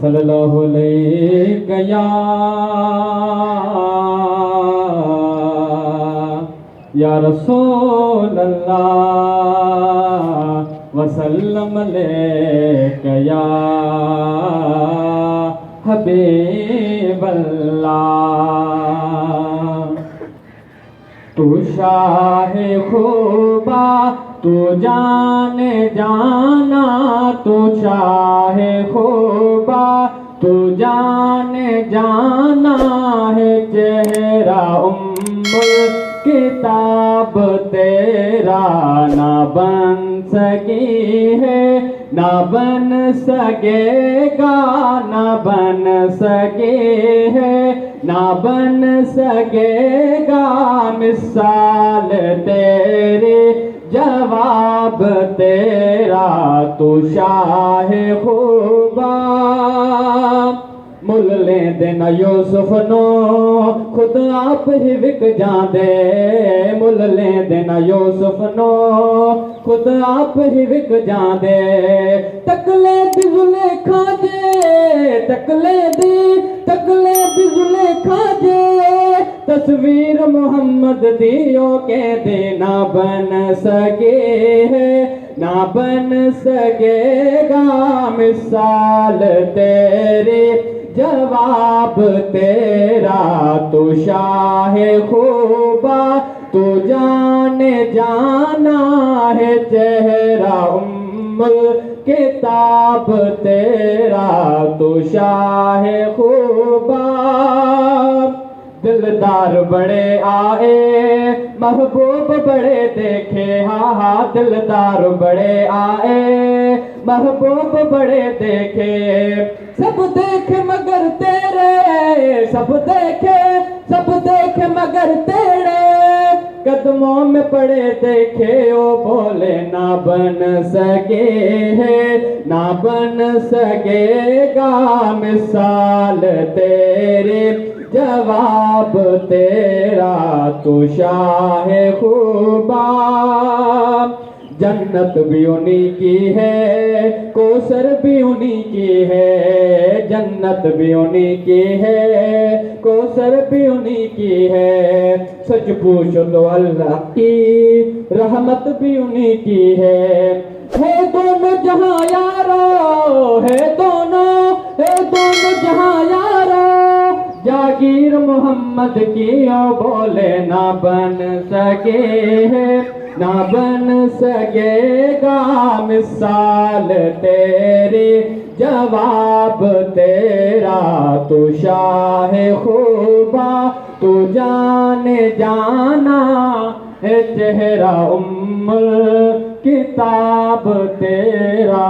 सल्लल्लाहु अलैहि या रसूल अल्लाह वसल्लम अलैका या हबीब अल्लाह। तू शाहे खूबा तू जाने जाना, तू शाहे खूबा तू जाने जाना है। चेहरा उम्मुल किताब तेरा ना बन सकी है, ना बन सकेगा, ना बन सके है, ना बन सकेगा। मिसाल तेरी जवाब तेरा, तू शाहे खूबा। मुल ले देना यूसुफ नो खुद आप ही विक जांदे, मुल ले देना यूसुफ नो खुद आप ही विक जांदे। तकले दी जुलेखा जे, तकले दी जुलेखा जे, तस्वीर मोहम्मद दियो के दे ना बन सके है, ना बन सकेगा। मिसाल तेरी जवाब तेरा, तू शाहे खूबा तू जाने जाना है। चेहरा उम्मुल किताब तेरा, तू शाहे खूबा। दिलदार बड़े आए महबूब बड़े देखे, हा हा दिलदार बड़े आए महबूब बड़े देखे। सब देखे मगर तेरे, सब देखे मगर तेरे कदमों में पड़े देखे। ओ बोले ना बन सके है, ना बन सकेगा। मिसाल तेरे जवाब तेरा, तू शाहे खूबा। जन्नत भी उन्हीं की है, कौसर भी उन्हीं की है। जन्नत भी उन्हीं की है, कौसर भी उन्हीं की है। सच पूछो तो अल्लाह की रहमत भी उन्हीं की है। दोनों जहां यारो, है दोनों जहां यारो। जागीर मोहम्मद की ओ बोले ना बन सके है, ना बन सकेगा। मिसाल तेरी जवाब तेरा, तू शाहे खूबा तू जाने जाना है। चेहरा उम्मुल किताब तेरा।